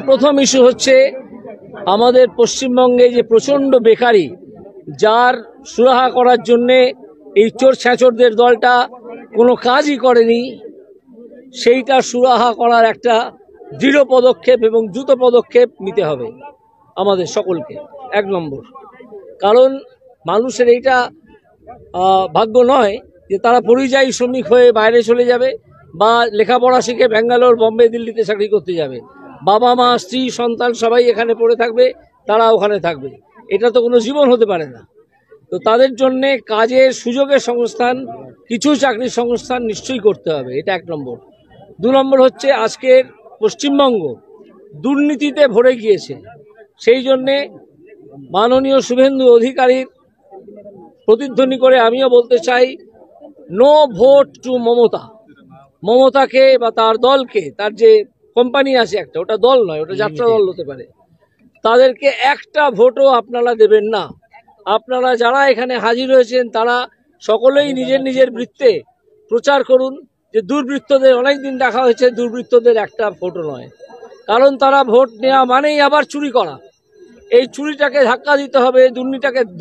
প্রথম ইস্যু হচ্ছে আমাদের পশ্চিমবঙ্গে যে প্রচন্ড বেকারি, যার সুরাহা করার জন্যে এই চোর ছ্যাঁচোরদের দলটা কোনো কাজই করেনি, সেইটা সুরাহা করার একটা দৃঢ় পদক্ষেপ এবং দ্রুত পদক্ষেপ নিতে হবে আমাদের সকলকে। 1 নম্বর, কারণ মানুষের এইটা ভাগ্য নয় যে তারা পরিযায়ী শ্রমিক হয়ে বাইরে চলে যাবে বা লেখাপড়া শিখে ব্যাঙ্গালোর, বম্বে, দিল্লিতে চাকরি করতে যাবে। বাবা মা, স্ত্রী, সন্তান সবাই এখানে পড়ে থাকবে, তারা ওখানে থাকবে। এটা তো কোনো জীবন হতে পারে না। তো তাদের জন্যে কাজের সুযোগের সংস্থান, কিছু চাকরির সংস্থান নিশ্চয়ই করতে হবে। এটা 1 নম্বর। 2 নম্বর হচ্ছে আজকের পশ্চিমবঙ্গ দুর্নীতিতে ভরে গিয়েছে। সেই জন্যে মাননীয় শুভেন্দু অধিকারীর প্রতিধ্বনি করে আমিও বলতে চাই, নো ভোট টু মমতা। মমতাকে বা তার দলকে, তার যে কোম্পানি আছে একটা, ওটা দল নয়, ওটা যাত্রা দল হতে পারে, তাদেরকে একটা ভোটও আপনারা দেবেন না। আপনারা যারা এখানে হাজির হয়েছেন তারা সকলেই নিজের নিজের বৃত্তে প্রচার করুন যে দুর্বৃত্তদের অনেকদিন দেখা হয়েছে, দুর্বৃত্তদের একটা ভোটও নয়। কারণ তারা ভোট নেওয়া মানেই আবার চুরি করা। এই চুরিটাকে ধাক্কা দিতে হবে,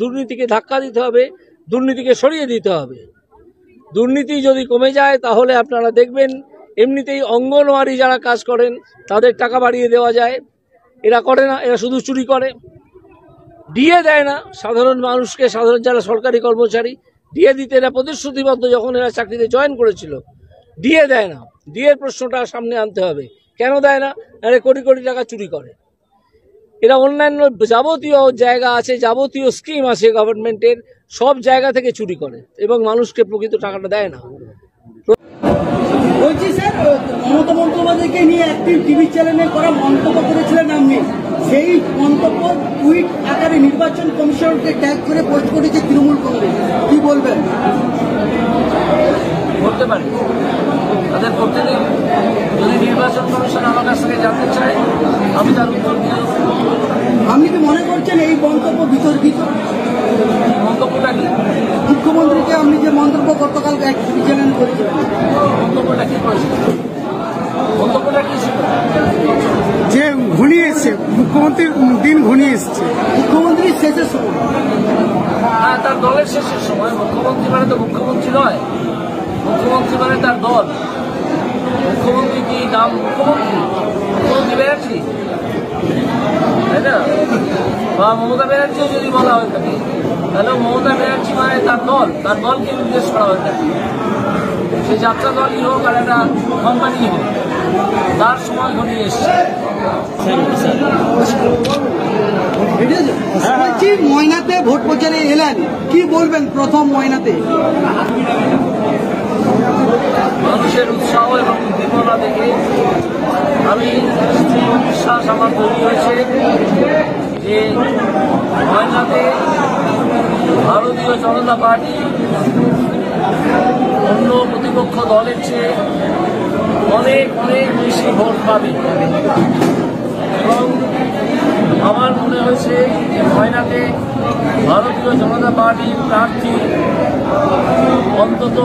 দুর্নীতিকে ধাক্কা দিতে হবে, দুর্নীতিকে সরিয়ে দিতে হবে। দুর্নীতি যদি কমে যায় তাহলে আপনারা দেখবেন এমনিতেই অঙ্গনওয়াড়ি যারা কাজ করেন তাদের টাকা বাড়িয়ে দেওয়া যায়। এরা করে না, এরা শুধু চুরি করে। ডিএ দেয় না সাধারণ মানুষকে, সাধারণ যারা সরকারি কর্মচারী, ডিএ দিতে এরা প্রতিশ্রুতিবদ্ধ যখন এরা চাকরিতে জয়েন করেছিল। ডিএ দেয় না। ডিএর প্রশ্নটা সামনে আনতে হবে, কেন দেয় না? এরা কোটি কোটি টাকা চুরি করে। এরা অন্যান্য যাবতীয় জায়গা আছে, যাবতীয় স্কিম আছে গভর্নমেন্টের, সব জায়গা থেকে চুরি করে এবং মানুষকে প্রকৃত টাকাটা দেয় না। বলছি স্যার, মমতা বন্দ্যোপাধ্যায়কে নিয়ে একটি টিভি চ্যানেলে করা মন্তব্য করেছিলেন আপনি, সেই মন্তব্য টুইট আকারে নির্বাচন কমিশনকে ট্যাগ করে পোস্ট করেছে তৃণমূল কংগ্রেস, কি বলবেন? করতে পারি, তাদের করতে দিন। যদি নির্বাচন কমিশন আমার কাছ থেকে জানতে চায় আমি তার উত্তর দিয়ে দেব। আপনি কি মনে করছেন এই মন্তব্য বিতর্কিত? মন্তব্যটা কি? মুখ্যমন্ত্রীকে আপনি যে মন্তব্য গতকাল এক টিভি চ্যানেলে করেছিলেন, মন্তব্যটা কি করেছিল? মন্তব্যটা কি ছিল? যে ঘনিয়ে এসছে, মুখ্যমন্ত্রীর দিন ঘনিয়ে এসছে, মুখ্যমন্ত্রীর শেষের সময়। হ্যাঁ, তার দলের শেষের সময়। মুখ্যমন্ত্রী মানে তো মুখ্যমন্ত্রী নয়, মুখ্যমন্ত্রী মানে তার দল। মুখ্যমন্ত্রী কি নাম মুখ্যমন্ত্রী? মুখ্যমন্ত্রী ব্যানার্জি, তাই না? বা মমতা ব্যানার্জিও যদি বলা হয়ে থাকে তাহলে মমতা ব্যানার্জি মানে তার দল, তার দলকে নির্দেশ করা হয়ে থাকে। সে যাত্রা দলই হোক আর একটা কোম্পানি হোক, তার সময় ঘনিয়ে এসছে। ময়নাতে ভোট প্রচারে এলেন, কি বলবেন প্রথম ময়নাতে? মানুষের উৎসাহ এবং উদ্দীপনা দেখে আমি বিশ্বাস আমার তৈরি হয়েছে যে ময়নাতে ভারতীয় জনতা পার্টি অন্য প্রতিপক্ষ দলের চেয়ে অনেক অনেক বেশি ভোট পাবে এবং আমার মনে হয়েছে যে ময়নাতে ভারতীয় জনতা পার্টির প্রার্থী অন্তত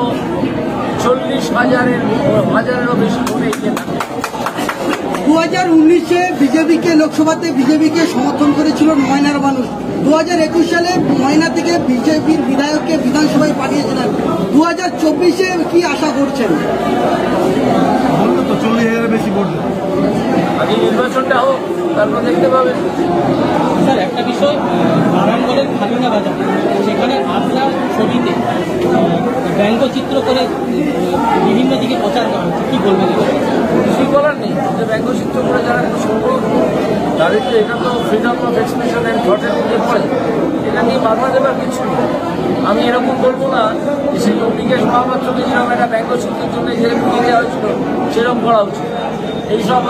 40,000-এরও বেশি ভোটে এগিয়ে থাকে। 2019-এ লোকসভাতে বিজেপিকে সমর্থন করেছিল ময়নার মানুষ। 2021 সালে ময়না থেকে বিজেপির বিধায়ককে বিধানসভায় পাঠিয়েছিলেন। 2024-এ কি আশা করছেন? 40,000-এর বেশি ভোট। আগে নির্বাচনটা হোক, তারপর দেখতে পাবেন। স্যার, একটা বিষয়, আরামগড়ের খালিনা বাজার, সেখানে আপনার ছবিতে ব্যঙ্গচিত্র করে বিভিন্ন দিকে প্রচার করা হচ্ছে, কি বলবেন? কিছুই বলার নেই, যে ব্যঙ্গচিত্র করে যারা তাদের তো এটা তো ফ্রিডম অফ এক্সপ্রেশন অ্যান্ড থটের মধ্যে পড়ে, এটা নিয়ে বাধা দেবার কিছু নেই। আমি এরকম বলবো না যে সেই অম্বিকেশ মহাপাত্র ছবি যেরকম একটা ব্যঙ্গচিত্রের জন্য যেরকম দেওয়া হয়েছিল সেরকম করা উচিত। এইসব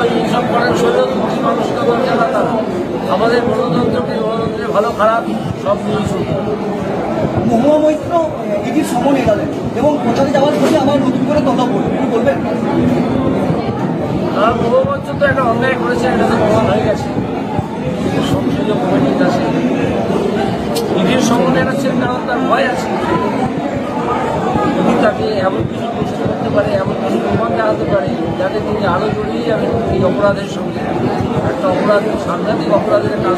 করেন স্বৈরতন্ত্রী মানসিকতা না, তারা আমাদের গণতন্ত্রে ভালো খারাপ সব নিয়েই শুরু। মহুয়া মৈত্র ইডির সমন এড়ালেন এবং প্রচারে যাওয়ার পরে আবার নতুন করে তদন্ত করবেন, কি বলবেন? তার মহুয়া মৈত্র তো একটা অন্যায় করেছে, এটা তো প্রমাণ হয়ে গেছে। সংসদীয় কমিটির কাছে ইডির সমন এড়াচ্ছেন কারণ তার ভয় আছে, যদি তাকে এমন কিছু প্রশ্ন করতে পারে, এমন কিছু প্রমাণ দেখাতে পারে যাতে তিনি আরও জড়িয়ে যাবেন এই অপরাধের সঙ্গে। একটা অপরাধ, সাংঘাতিক অপরাধের কাজ